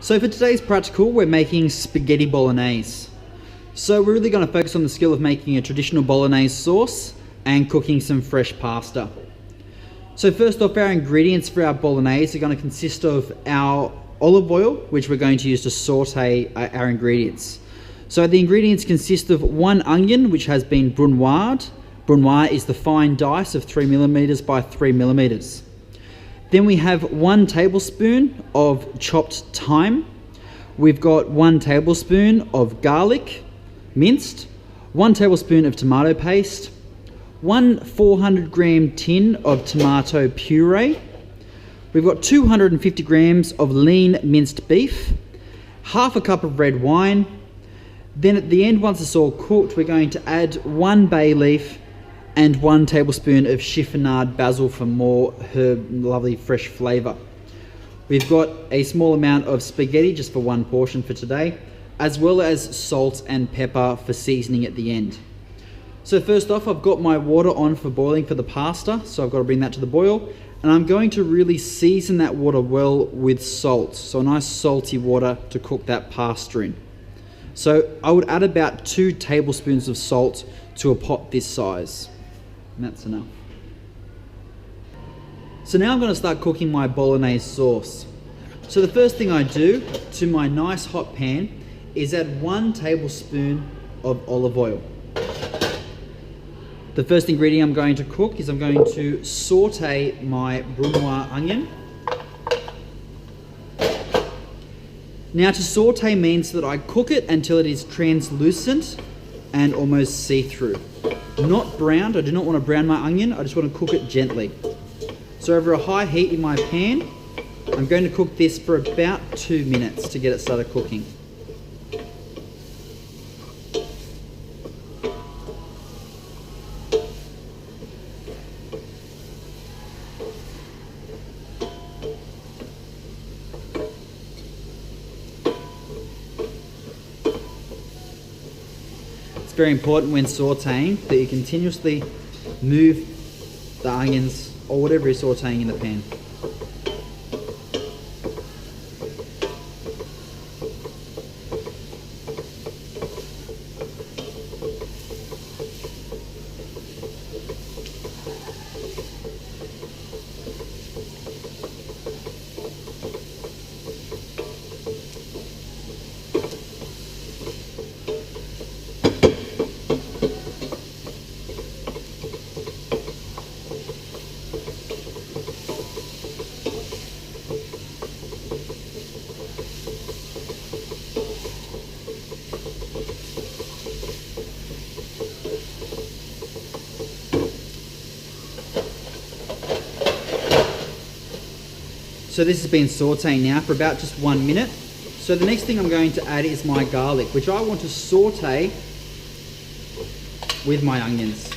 So for today's practical, we're making spaghetti bolognese. So we're really going to focus on the skill of making a traditional bolognese sauce and cooking some fresh pasta. So first off, our ingredients for our bolognese are going to consist of our olive oil, which we're going to use to saute our ingredients. So the ingredients consist of 1 onion, which has been brunoised. Brunoise is the fine dice of 3mm by 3mm. Then we have 1 tablespoon of chopped thyme. We've got 1 tablespoon of garlic, minced, 1 tablespoon of tomato paste, 1 400-gram tin of tomato puree. We've got 250 grams of lean minced beef, half a cup of red wine. Then at the end, once it's all cooked, we're going to add 1 bay leaf and 1 tablespoon of chiffonade basil for more lovely fresh flavour. We've got a small amount of spaghetti just for 1 portion for today, as well as salt and pepper for seasoning at the end. So first off, I've got my water on for boiling for the pasta, so I've got to bring that to the boil, and I'm going to really season that water well with salt, so a nice salty water to cook that pasta in. So I would add about 2 tablespoons of salt to a pot this size. And that's enough. So now I'm going to start cooking my bolognese sauce. So the first thing I do to my nice hot pan is add 1 tablespoon of olive oil. The first ingredient I'm going to cook is I'm going to saute my brunoise onion. Now to saute means that I cook it until it is translucent and almost see-through. Not browned. I do not want to brown my onion, I just want to cook it gently. So over a high heat in my pan, I'm going to cook this for about 2 minutes to get it started cooking. It's very important when sauteing that you continuously move the onions or whatever you're sauteing in the pan. So this has been sauteing now for about just 1 minute. So the next thing I'm going to add is my garlic, which I want to saute with my onions.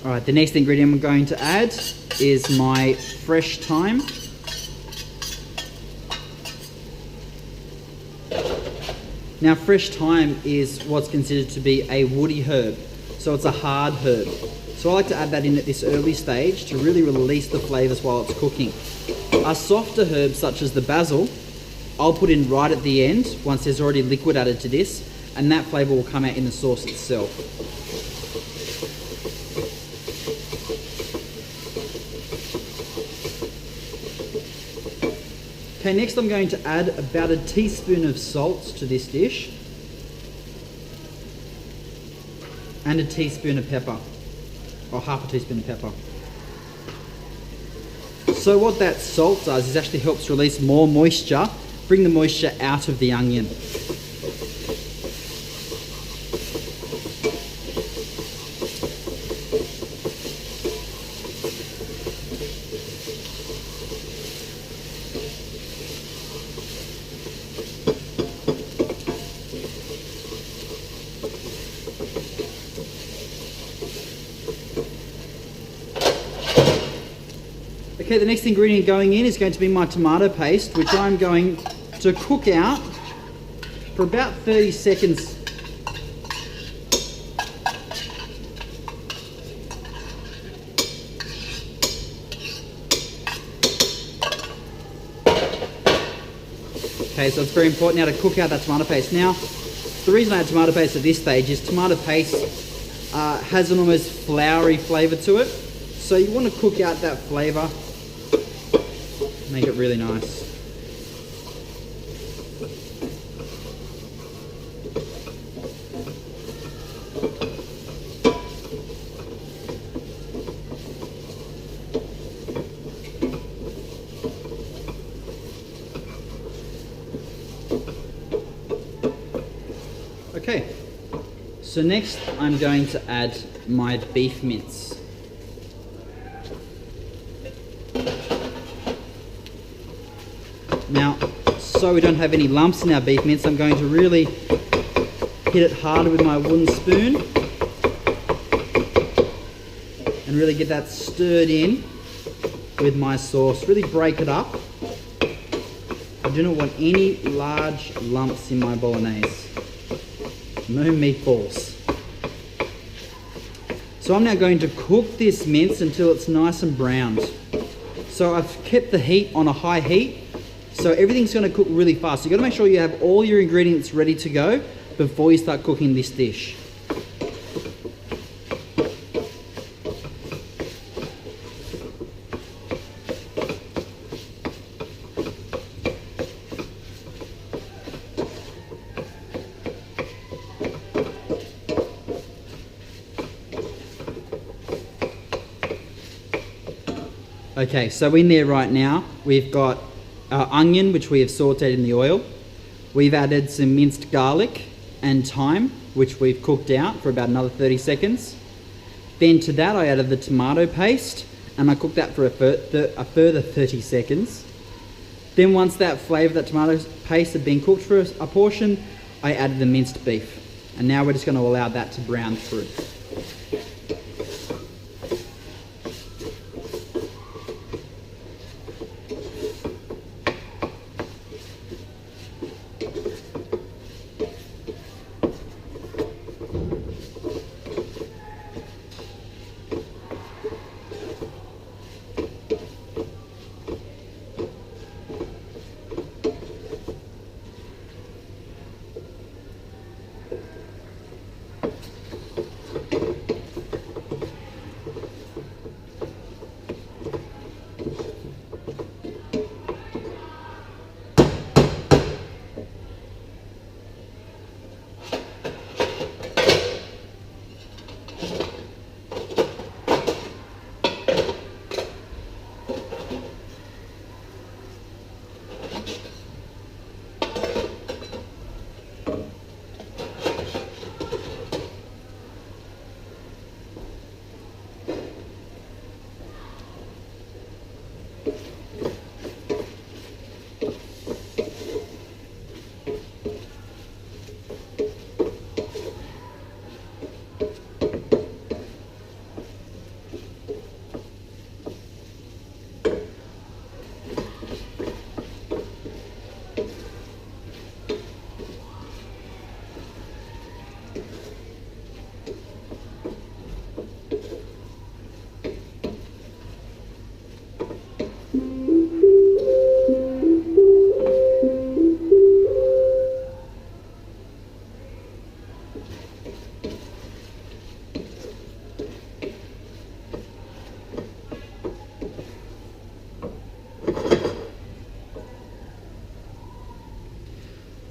Alright, the next ingredient I'm going to add is my fresh thyme. Now fresh thyme is what's considered to be a woody herb, so it's a hard herb. So I like to add that in at this early stage to really release the flavours while it's cooking. A softer herb such as the basil, I'll put in right at the end once there's already liquid added to this, and that flavour will come out in the sauce itself. Okay, next I'm going to add about a teaspoon of salt to this dish. and a teaspoon of pepper, or half a teaspoon of pepper. So what that salt does is actually helps release more moisture, bring the moisture out of the onion. Okay, the next ingredient going in is going to be my tomato paste, which I'm going to cook out for about 30 seconds. Okay, so it's very important now to cook out that tomato paste. Now, the reason I add tomato paste at this stage is tomato paste has an almost floury flavour to it. So you want to cook out that flavour, make it really nice. Okay, so next I'm going to add my beef mince. Now, so we don't have any lumps in our beef mince, I'm going to really hit it hard with my wooden spoon and really get that stirred in with my sauce. Really break it up. I do not want any large lumps in my bolognese. No meatballs. So I'm now going to cook this mince until it's nice and browned. So I've kept the heat on a high heat, so everything's going to cook really fast. So you've got to make sure you have all your ingredients ready to go before you start cooking this dish. Okay, so in there right now, we've got our onion, which we have sauteed in the oil. We've added some minced garlic and thyme, which we've cooked out for about another 30 seconds. Then to that, I added the tomato paste, and I cooked that for a further 30 seconds. Then once that flavour, that tomato paste had been cooked for a portion, I added the minced beef. And now we're just going to allow that to brown through.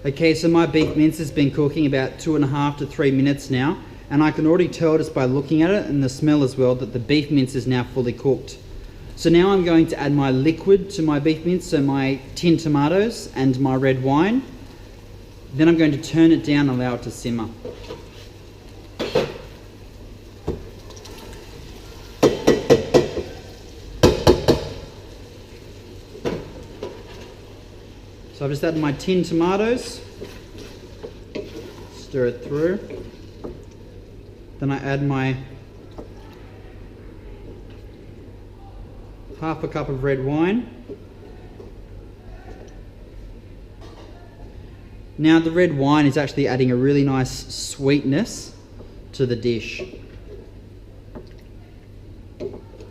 Okay, so my beef mince has been cooking about 2.5 to 3 minutes now, And I can already tell just by looking at it and the smell as well that the beef mince is now fully cooked. So now I'm going to add my liquid to my beef mince, so my tinned tomatoes and my red wine. Then I'm going to turn it down and allow it to simmer. So I've just added my tinned tomatoes, stir it through. Then I add my half a cup of red wine. Now the red wine is actually adding a really nice sweetness to the dish.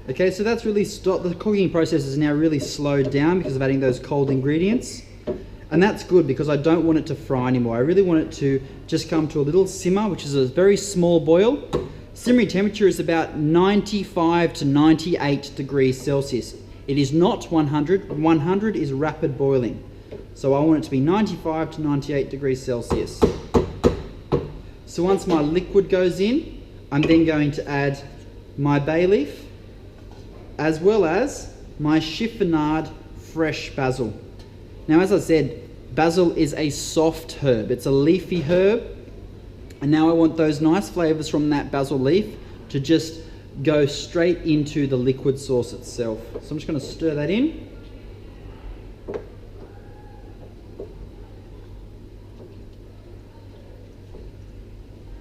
Okay, so that's really stopped. The cooking process is now really slowed down because of adding those cold ingredients. And that's good because I don't want it to fry anymore. I really want it to just come to a little simmer, which is a very small boil. Simmering temperature is about 95 to 98 degrees Celsius. It is not 100. 100 is rapid boiling. So I want it to be 95 to 98 degrees Celsius. So once my liquid goes in, I'm then going to add my bay leaf, as well as my chiffonade fresh basil. Now, as I said, basil is a soft herb. It's a leafy herb. And now I want those nice flavors from that basil leaf to just go straight into the liquid sauce itself. So I'm just going to stir that in.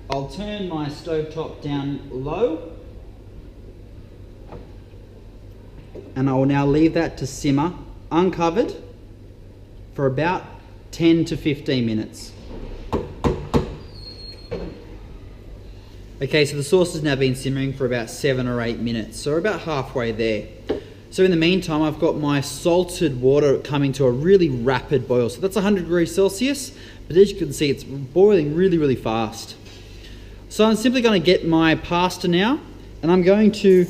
I'll turn my stovetop down low. And I will now leave that to simmer uncovered for about 10 to 15 minutes. Okay, so the sauce has now been simmering for about 7 or 8 minutes, so we're about halfway there. So in the meantime, I've got my salted water coming to a really rapid boil. So that's 100 degrees Celsius, but as you can see, it's boiling really, really fast. So I'm simply going to get my pasta now, and I'm going to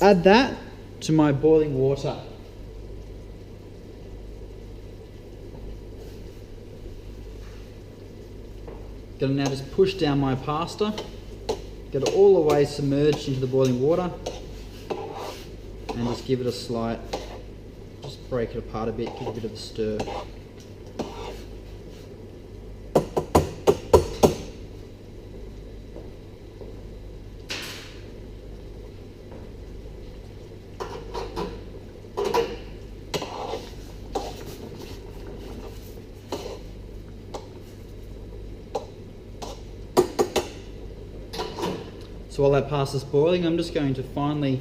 add that to my boiling water. Gonna now just push down my pasta, get it all the way submerged into the boiling water, and just give it a slight, just break it apart a bit, give it a bit of a stir. So while that pasta's boiling, I'm just going to finally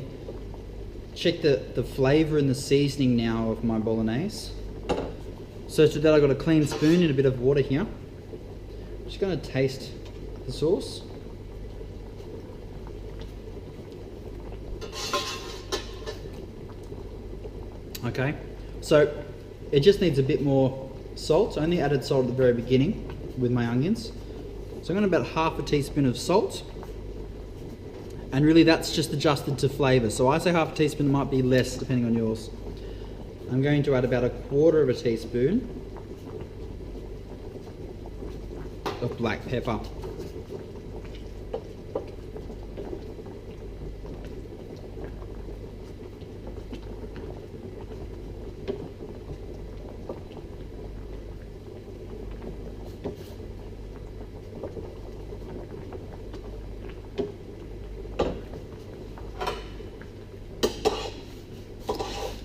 check the flavour and the seasoning now of my bolognese. So to that I've got a clean spoon and a bit of water here. I'm just going to taste the sauce. Okay, so it just needs a bit more salt. I only added salt at the very beginning with my onions. So I'm going to about half a teaspoon of salt. And really that's just adjusted to flavour. So I say half a teaspoon, it might be less depending on yours. I'm going to add about a quarter of a teaspoon of black pepper.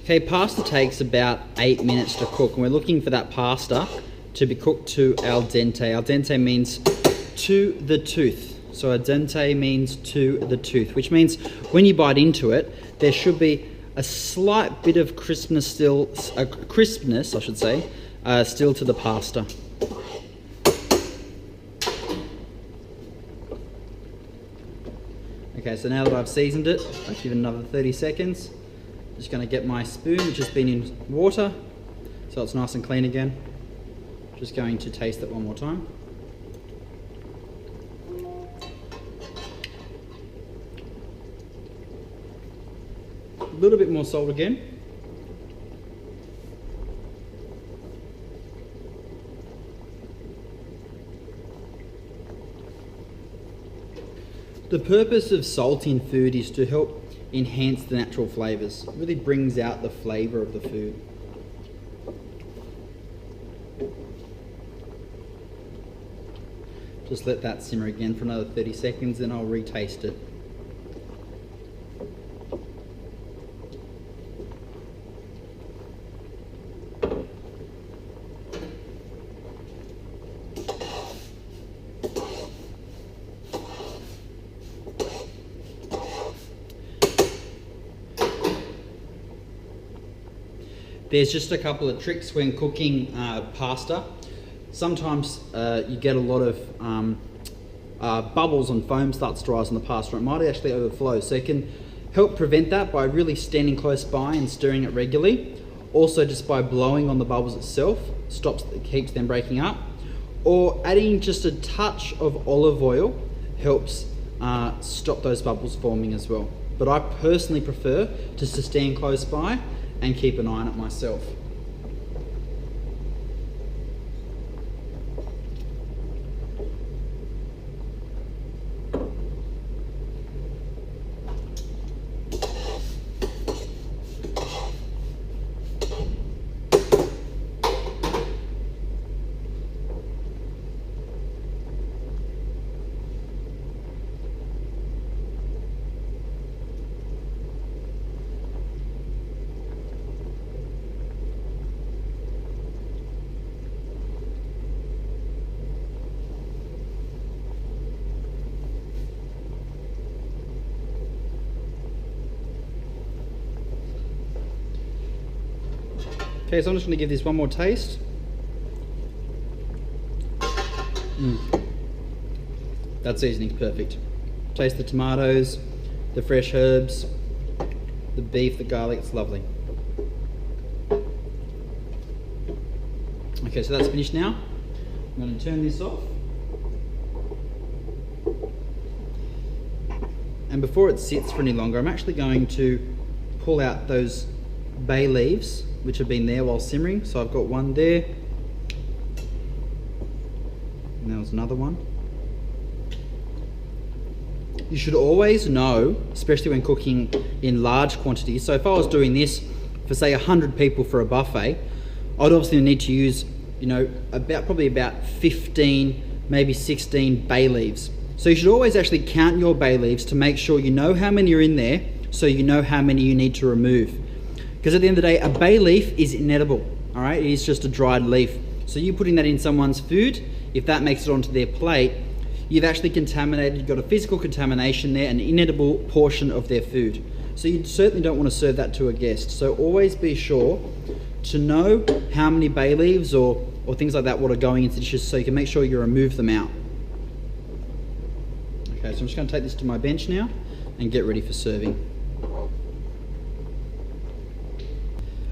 Okay, pasta takes about 8 minutes to cook, and we're looking for that pasta to be cooked to al dente. Al dente means to the tooth. So al dente means to the tooth, which means when you bite into it, there should be a slight bit of crispness still, I should say, still to the pasta. Okay, so now that I've seasoned it, I'll give it another 30 seconds. Just going to get my spoon, which has been in water, so it's nice and clean again. Just going to taste it one more time. A little bit more salt again. The purpose of salt in food is to help enhance the natural flavours. It really brings out the flavour of the food. Just let that simmer again for another 30 seconds, then I'll retaste it. There's just a couple of tricks when cooking pasta. Sometimes you get a lot of bubbles and foam starts to rise on the pasta. It might actually overflow, so you can help prevent that by really standing close by and stirring it regularly. Also, just by blowing on the bubbles itself, keeps them breaking up. Or adding just a touch of olive oil helps stop those bubbles forming as well. But I personally prefer just to stand close by and keep an eye on it myself. Okay, so I'm just going to give this one more taste. That seasoning's perfect. Taste the tomatoes, the fresh herbs, the beef, the garlic, it's lovely. Okay, so that's finished now. I'm going to turn this off. And before it sits for any longer, I'm actually going to pull out those bay leaves which have been there while simmering. So I've got one there, and there was another one. You should always know, especially when cooking in large quantities. So if I was doing this for say 100 people for a buffet, I'd obviously need to use, probably about 15, maybe 16 bay leaves. So you should always actually count your bay leaves to make sure you know how many are in there, so you know how many you need to remove. Because at the end of the day, a bay leaf is inedible, all right? It is just a dried leaf. So you putting that in someone's food, if that makes it onto their plate, you've actually contaminated, you've got a physical contamination there, an inedible portion of their food. So you certainly don't want to serve that to a guest. So always be sure to know how many bay leaves or things like that what are going into dishes, so you can make sure you remove them out. Okay, so I'm just going to take this to my bench now and get ready for serving.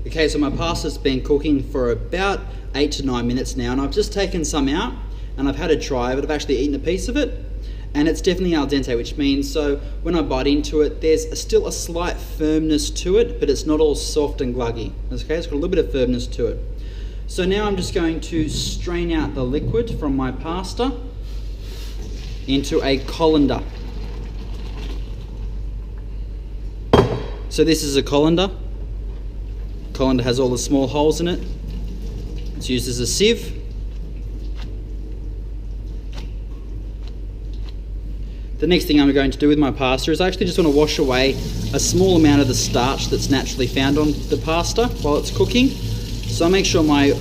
Okay, so my pasta's been cooking for about 8 to 9 minutes now, and I've just taken some out and I've had a try of it. I've actually eaten a piece of it, and it's definitely al dente, which means so when I bite into it, there's still a slight firmness to it, but it's not all soft and gluggy. Okay, it's got a little bit of firmness to it. So now I'm just going to strain out the liquid from my pasta into a colander. So this is a colander. Colander has all the small holes in it. It's used as a sieve. The next thing I'm going to do with my pasta is I actually just want to wash away a small amount of the starch that's naturally found on the pasta while it's cooking. So I make sure my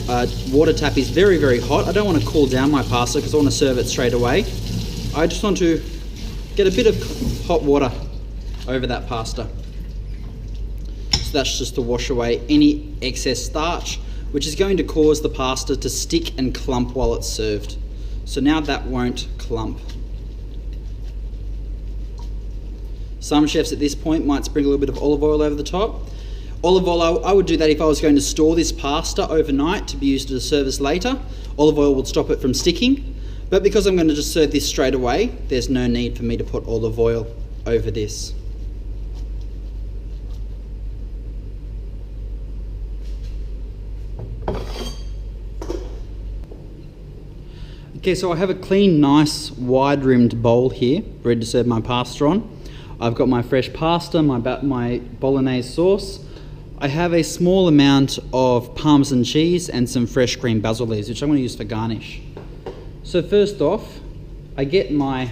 water tap is very, very hot. I don't want to cool down my pasta because I want to serve it straight away. I just want to get a bit of hot water over that pasta. So that's just to wash away any excess starch, which is going to cause the pasta to stick and clump while it's served. So now that won't clump. Some chefs at this point might sprinkle a little bit of olive oil over the top. Olive oil, I would do that if I was going to store this pasta overnight to be used as a service later. Olive oil would stop it from sticking. But because I'm going to just serve this straight away, there's no need for me to put olive oil over this. Okay, so I have a clean, nice, wide-rimmed bowl here, ready to serve my pasta on. I've got my fresh pasta, my Bolognese sauce. I have a small amount of Parmesan cheese and some fresh green basil leaves, which I'm going to use for garnish. So first off, I get my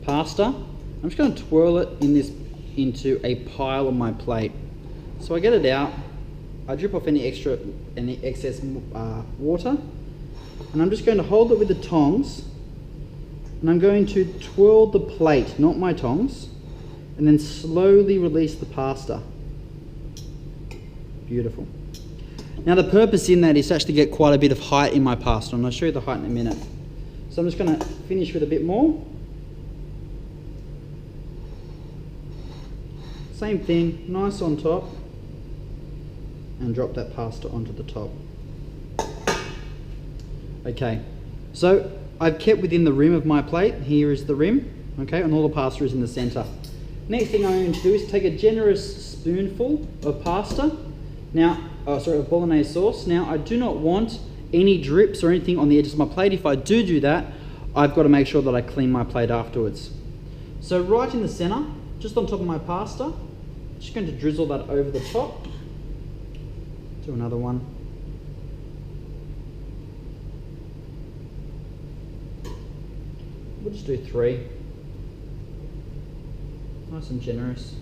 pasta. I'm just going to twirl it into a pile on my plate. So I get it out. I drip off any excess water, and I'm just going to hold it with the tongs, and I'm going to twirl the plate, not my tongs, and then slowly release the pasta. Beautiful. Now the purpose in that is to actually get quite a bit of height in my pasta, and I'll show you the height in a minute. So I'm just going to finish with a bit more. Same thing, nice on top, and drop that pasta onto the top. Okay, so I've kept within the rim of my plate. Here is the rim, okay, and all the pasta is in the center. Next thing I'm going to do is take a generous spoonful of pasta. Now, of Bolognese sauce. Now, I do not want any drips or anything on the edges of my plate. If I do that, I've got to make sure that I clean my plate afterwards. So right in the center, just on top of my pasta, just going to drizzle that over the top. Do another one. We'll just do 3. Nice and generous.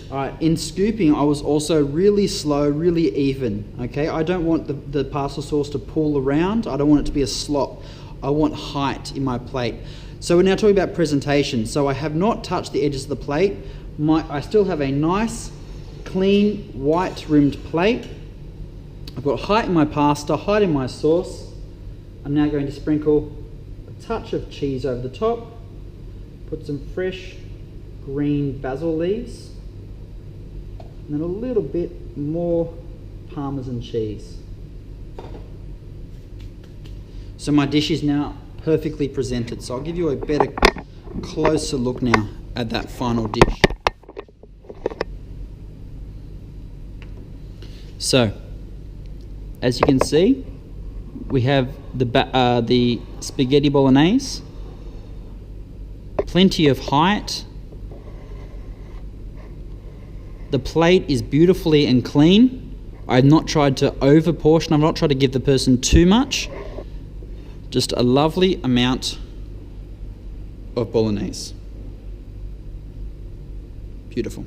Alright, in scooping, I was also really slow, really even. Okay, I don't want the pasta sauce to pool around. I don't want it to be a slop. I want height in my plate. So we're now talking about presentation. So I have not touched the edges of the plate. I still have a nice, clean, white rimmed plate. I've got height in my pasta, height in my sauce. I'm now going to sprinkle a touch of cheese over the top. Put some fresh green basil leaves. And then a little bit more Parmesan cheese. So my dish is now perfectly presented. So I'll give you a better, closer look now at that final dish. So, as you can see, we have the spaghetti bolognese, plenty of height. The plate is beautifully and clean. I've not tried to over portion. I've not tried to give the person too much. Just a lovely amount of bolognese. Beautiful.